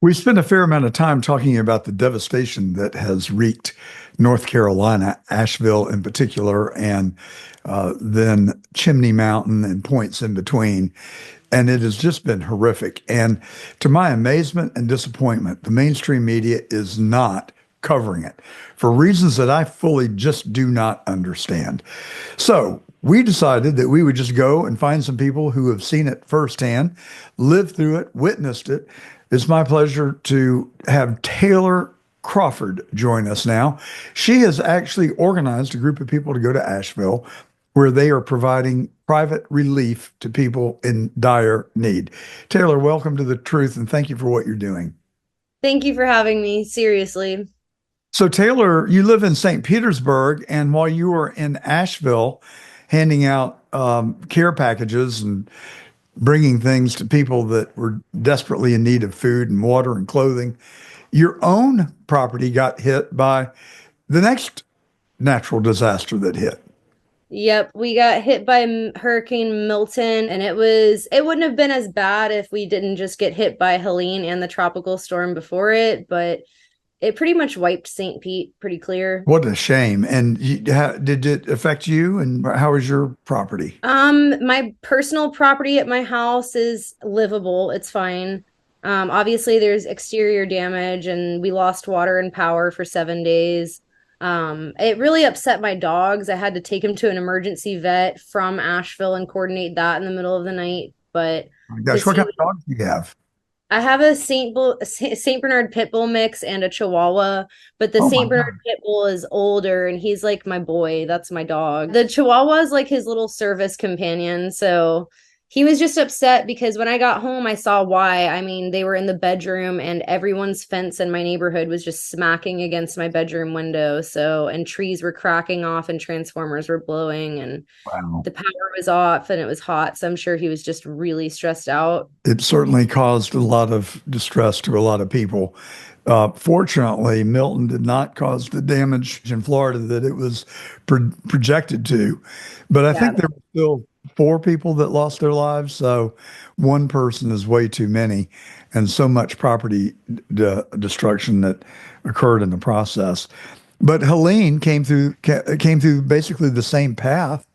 We spent a fair amount of time talking about the devastation that has wreaked North Carolina, Asheville in particular, and then Chimney Mountain and points in between. And it has just been horrific. And to my amazement and disappointment, the mainstream media is not covering it for reasons that I fully just do not understand. So we decided that we would just go and find some people who have seen it firsthand, lived through it, witnessed it. It's my pleasure to have Taylor Crawford join us now. She has actually organized a group of people to go to Asheville where they are providing private relief to people in dire need. Taylor, welcome to The Truth and thank you for what you're doing. Thank you for having me. Seriously. So, Taylor, you live in St. Petersburg, and while you were in Asheville handing out care packages and bringing things to people that were desperately in need of food and water and clothing, your own property got hit by the next natural disaster that hit. Yep, we got hit by Hurricane Milton, and it wouldn't have been as bad if we didn't just get hit by Helene and the tropical storm before it, but it pretty much wiped St. Pete pretty clear. What a shame. And did it affect you? And how was your property? My personal property at my house is livable. It's fine. Obviously there's exterior damage and we lost water and power for 7 days. It really upset my dogs. I had to take him to an emergency vet from Asheville and coordinate that in the middle of the night. But Oh my gosh, just what he kind of dogs do you have? I have a Saint Bernard pit bull mix and a Chihuahua, but the Oh my Saint Bernard God. pit bull is older and he's like my boy. That's my dog. The Chihuahua is like his little service companion. So he was just upset because when I got home, I saw why. I mean, they were in the bedroom and everyone's fence in my neighborhood was just smacking against my bedroom window. So, and trees were cracking off and transformers were blowing and Wow. the power was off and it was hot. So I'm sure he was just really stressed out. It certainly caused a lot of distress to a lot of people. Fortunately, Milton did not cause the damage in Florida that it was projected to. But I Yeah. think there were still four people that lost their lives. So one person is way too many, and so much property destruction that occurred in the process. But Helene came through basically the same path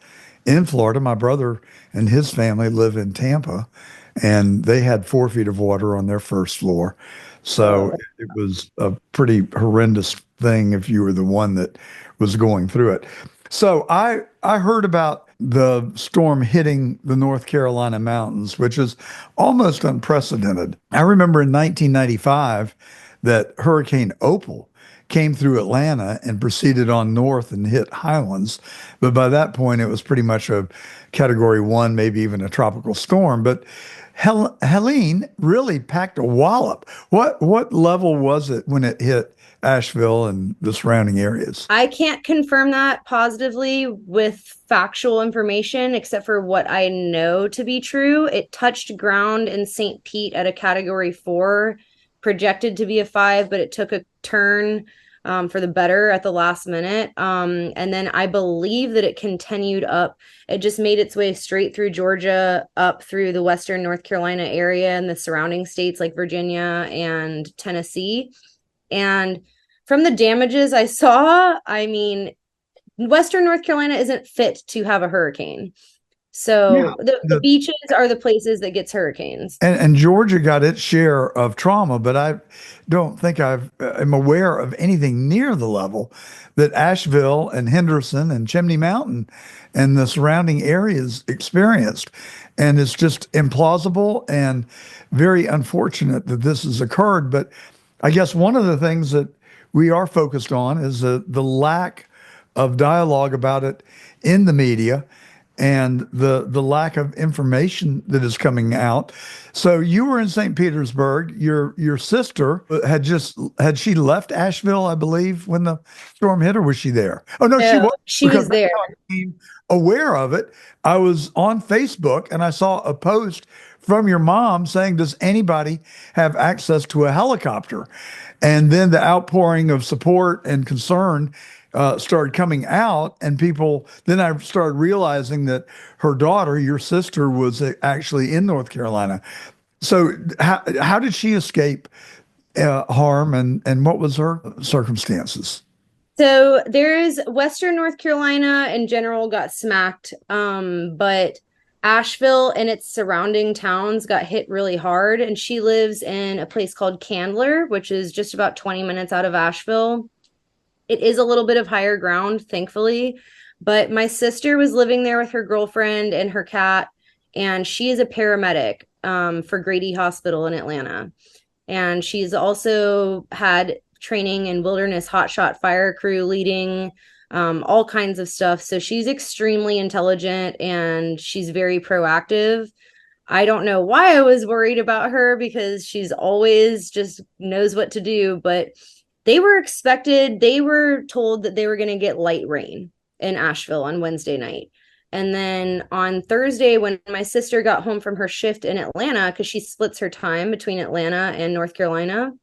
in Florida. My brother and his family live in Tampa, and they had 4 feet of water on their first floor. So Oh. it was a pretty horrendous thing if you were the one that was going through it. So I heard about the storm hitting the North Carolina mountains, which is almost unprecedented. I remember in 1995 that Hurricane Opal came through Atlanta and proceeded on north and hit Highlands. But by that point, it was pretty much a category one, maybe even a tropical storm. But Helene really packed a wallop. What level was it when it hit Asheville and the surrounding areas? I can't confirm that positively with factual information, except for what I know to be true. It touched ground in St. Pete at a category four, projected to be a five, but it took a turn for the better at the last minute. And then I believe that it continued up. It just made its way straight through Georgia, up through the Western North Carolina area and the surrounding states like Virginia and Tennessee. And from the damages I saw, I mean, Western North Carolina isn't fit to have a hurricane. Yeah. So the beaches are the places that gets hurricanes. And Georgia got its share of trauma, but I don't think I'm aware of anything near the level that Asheville and Henderson and Chimney Mountain and the surrounding areas experienced. And it's just implausible and very unfortunate that this has occurred. But I guess one of the things that we are focused on is the lack of dialogue about it in the media and the lack of information that is coming out. So you were in St. Petersburg. Your sister had she left Asheville, I believe, when the storm hit, or was she there? Oh no, she No, was, she because was that's there. how I became aware of it. I was on Facebook and I saw a post from your mom saying, "Does anybody have access to a helicopter?" And then the outpouring of support and concern started coming out, and people. Then I started realizing that her daughter, your sister, was actually in North Carolina. So how did she escape harm, and what was her circumstances? So there's Western North Carolina in general got smacked, but Asheville and its surrounding towns got hit really hard. And she lives in a place called Candler, which is just about 20 minutes out of Asheville. It is a little bit of higher ground, thankfully. But my sister was living there with her girlfriend and her cat, and she is a paramedic for Grady Hospital in Atlanta. And she's also had training in wilderness hotshot fire crew leading, all kinds of stuff. So she's extremely intelligent and she's very proactive. I don't know why I was worried about her because she's always just knows what to do, but they were told that they were going to get light rain in Asheville on Wednesday night. And then on Thursday, when my sister got home from her shift in Atlanta, because she splits her time between Atlanta and North Carolina,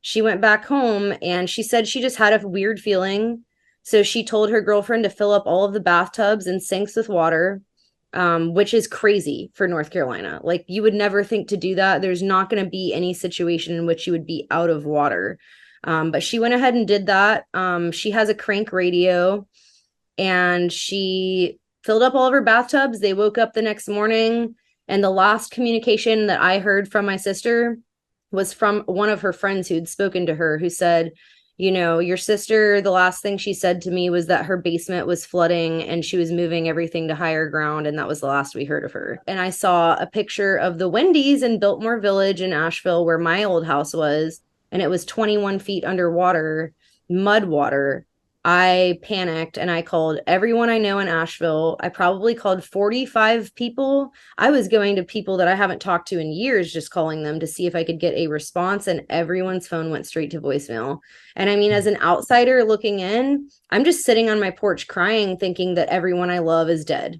she went back home and she said she just had a weird feeling. So she told her girlfriend to fill up all of the bathtubs and sinks with water, which is crazy for North Carolina. Like, you would never think to do that. There's not going to be any situation in which you would be out of water. But she went ahead and did that. She has a crank radio and she filled up all of her bathtubs. They woke up the next morning, and the last communication that I heard from my sister was from one of her friends who'd spoken to her, who said, you know, your sister, the last thing she said to me was that her basement was flooding and she was moving everything to higher ground. And that was the last we heard of her. And I saw a picture of the Wendy's in Biltmore Village in Asheville, where my old house was, and it was 21 feet underwater, mud water. I panicked and I called everyone I know in Asheville. I probably called 45 people. I was going to people that I haven't talked to in years, just calling them to see if I could get a response, and everyone's phone went straight to voicemail. And I mean, as an outsider looking in, I'm just sitting on my porch crying, thinking that everyone I love is dead.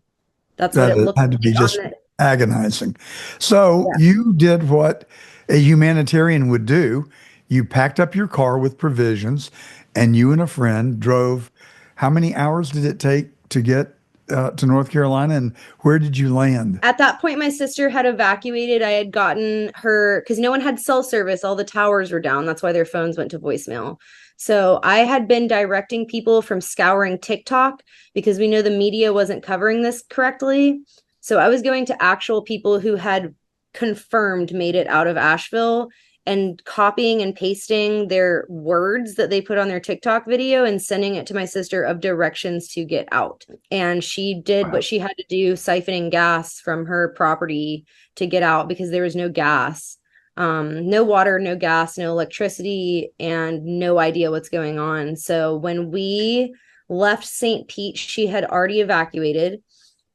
That's what That it it looked had to be like on just the, agonizing. So yeah. you did what a humanitarian would do. You packed up your car with provisions, and you and a friend drove. How many hours did it take to get to North Carolina, and where did you land? At that point, my sister had evacuated. I had gotten her because no one had cell service. All the towers were down. That's why their phones went to voicemail. So I had been directing people from scouring TikTok because we know the media wasn't covering this correctly. So I was going to actual people who had confirmed made it out of Asheville and copying and pasting their words that they put on their TikTok video and sending it to my sister of directions to get out. And she did what she had to do, siphoning gas from her property to get out because there was no gas, no water, no gas, no electricity, and no idea what's going on. So when we left St. Pete, she had already evacuated.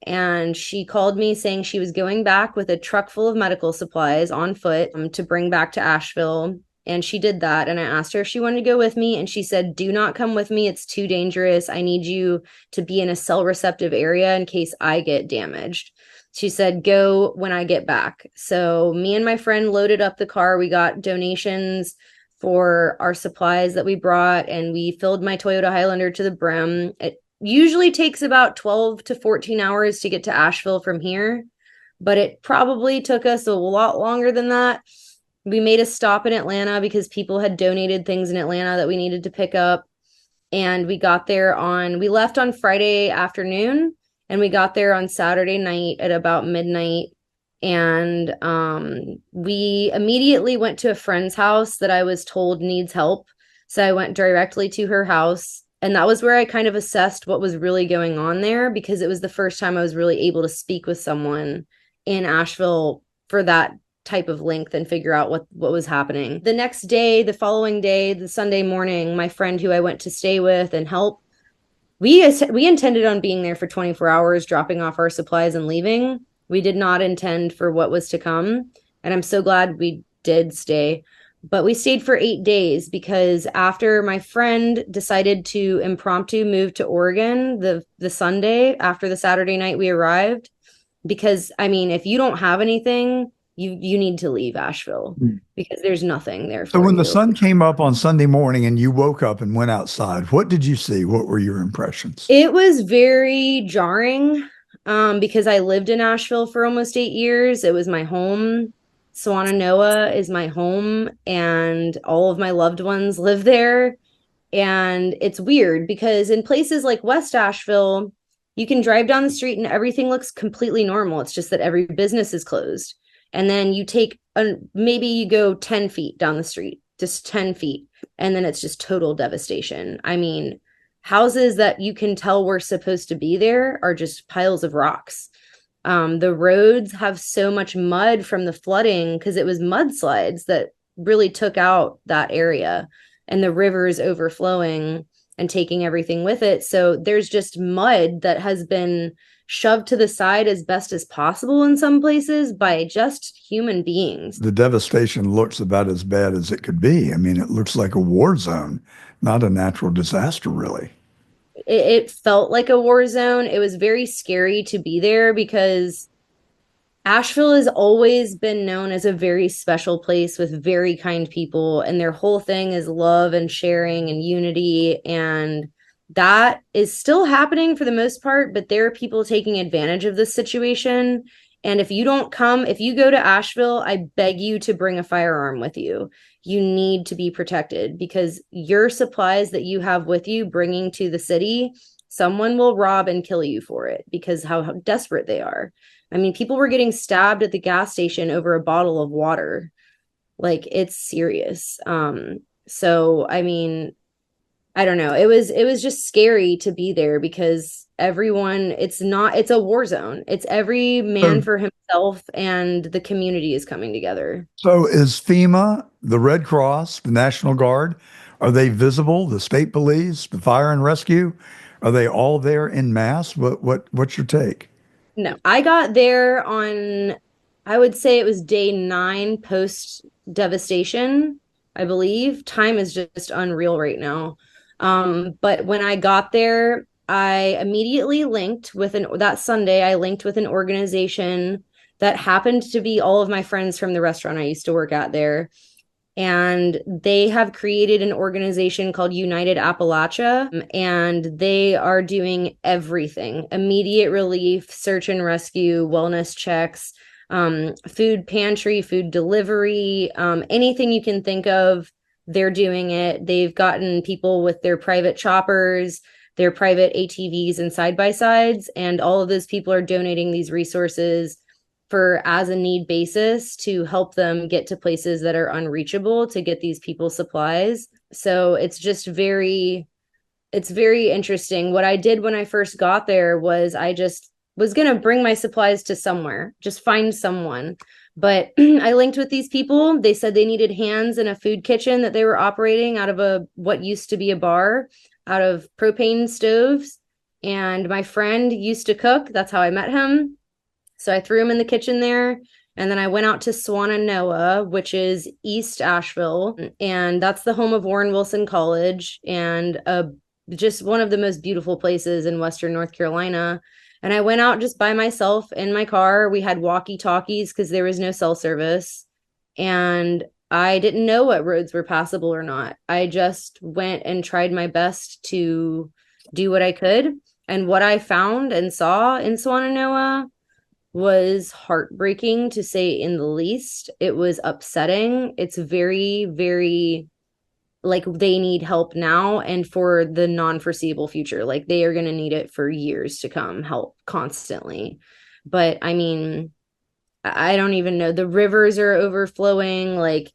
And she called me saying she was going back with a truck full of medical supplies on foot to bring back to Asheville. And she did that. And I asked her if she wanted to go with me. And she said, do not come with me. It's too dangerous. I need you to be in a cell receptive area in case I get damaged. She said, go when I get back. So me and my friend loaded up the car. We got donations for our supplies that we brought, and we filled my Toyota Highlander to the brim. It usually takes about 12 to 14 hours to get to Asheville from here, but it probably took us a lot longer than that. We made a stop in Atlanta because people had donated things in Atlanta that we needed to pick up. And we left on Friday afternoon, and we got there on Saturday night at about midnight. And we immediately went to a friend's house that I was told needs help. So I went directly to her house. And that was where I kind of assessed what was really going on there, because it was the first time I was really able to speak with someone in Asheville for that type of length and figure out what was happening. The next day, the following day, the Sunday morning, my friend who I went to stay with and help, we intended on being there for 24 hours, dropping off our supplies and leaving. We did not intend for what was to come. And I'm so glad we did stay. But we stayed for 8 days because after my friend decided to impromptu move to Oregon the Sunday after the Saturday night we arrived, because I mean, if you don't have anything, you need to leave Asheville because there's nothing there So for when the you. sun came up on Sunday morning and you woke up and went outside, what did you see? What were your impressions? It was very jarring because I lived in Asheville for almost 8 years. It was my home. Swannanoa is my home, and all of my loved ones live there. And it's weird because in places like West Asheville, you can drive down the street and everything looks completely normal. It's just that every business is closed. And then maybe you go 10 feet down the street, just 10 feet, and then it's just total devastation. I mean, houses that you can tell were supposed to be there are just piles of rocks. The roads have so much mud from the flooding because it was mudslides that really took out that area, and the river is overflowing and taking everything with it. So there's just mud that has been shoved to the side as best as possible in some places by just human beings. The devastation looks about as bad as it could be. I mean, it looks like a war zone, not a natural disaster, really. It felt like a war zone. It was very scary to be there because Asheville has always been known as a very special place with very kind people, and their whole thing is love and sharing and unity. And that is still happening for the most part, but there are people taking advantage of this situation. And if you go to Asheville, I beg you to bring a firearm with you. You need to be protected because your supplies that you have with you bringing to the city, someone will rob and kill you for it because how desperate they are. I mean, people were getting stabbed at the gas station over a bottle of water. Like it's serious. So I mean, I don't know. It was just scary to be there because it's a war zone. It's every man So, for himself and the community is coming together. so is FEMA, the Red Cross, the National Guard, are they visible? The state police, the fire and rescue, are they all there in mass? What's your take? No, I got there on, I would say it was day 9 post devastation, I believe. Time is just unreal right now. But when I got there, I immediately that Sunday, I linked with an organization that happened to be all of my friends from the restaurant I used to work at there. And they have created an organization called United Appalachia, and they are doing everything: immediate relief, search and rescue, wellness checks, food pantry, food delivery, anything you can think of. They're doing it. They've gotten people with their private choppers, their private ATVs and side by sides, and all of those people are donating these resources for as a need basis to help them get to places that are unreachable to get these people supplies. So it's very interesting. What I did when I first got there was I just was going to bring my supplies to somewhere, just find someone. But I linked with these people. They said they needed hands in a food kitchen that they were operating out of what used to be a bar, out of propane stoves. And my friend used to cook. That's how I met him. So I threw him in the kitchen there. And then I went out to Swannanoa, which is East Asheville. And that's the home of Warren Wilson College and just one of the most beautiful places in Western North Carolina. And I went out just by myself in my car. We had walkie-talkies because there was no cell service. And I didn't know what roads were passable or not. I just went and tried my best to do what I could. And what I found and saw in Swannanoa was heartbreaking, to say in the least. It was upsetting. It's very, very like they need help now and for the non-foreseeable future. Like they are going to need it for years to come, help constantly. But I mean, I don't even know. The rivers are overflowing. Like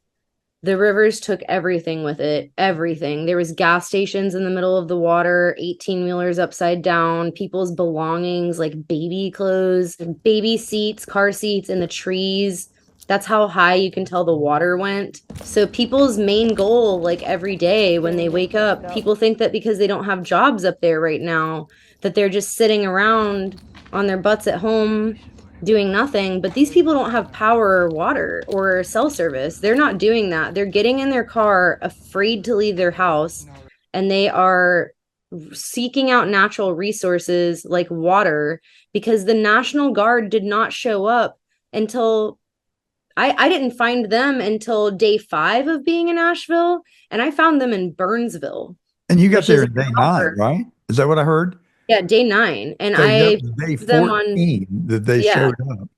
the rivers took everything with it, everything. There was gas stations in the middle of the water, 18-wheelers upside down, people's belongings like baby clothes, baby seats, car seats in the trees. That's how high you can tell the water went. So people's main goal, like every day when they wake up, people think that because they don't have jobs up there right now, that they're just sitting around on their butts at home doing nothing. But these people don't have power or water or cell service. They're not doing that. They're getting in their car afraid to leave their house, and they are seeking out natural resources like water because the National Guard did not show up until I didn't find them until day 5 of being in Asheville, and I found them in Burnsville, And you got which is there an in day 9, hour. right? Is that what I heard? Yeah, day 9, and So you got I to day them on 14 that they yeah. showed up.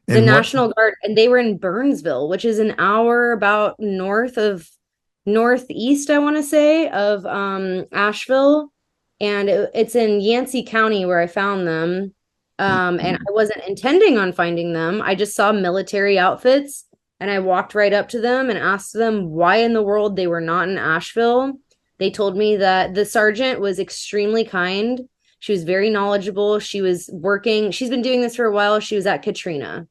The In what? National Guard, and they were in Burnsville, which is an hour about northeast, I want to say, of Asheville. And it's in Yancey County where I found them. And I wasn't intending on finding them. I just saw military outfits and I walked right up to them and asked them why in the world they were not in Asheville. They told me that the sergeant was extremely kind. She was very knowledgeable. She's been doing this for a while. She was at Katrina.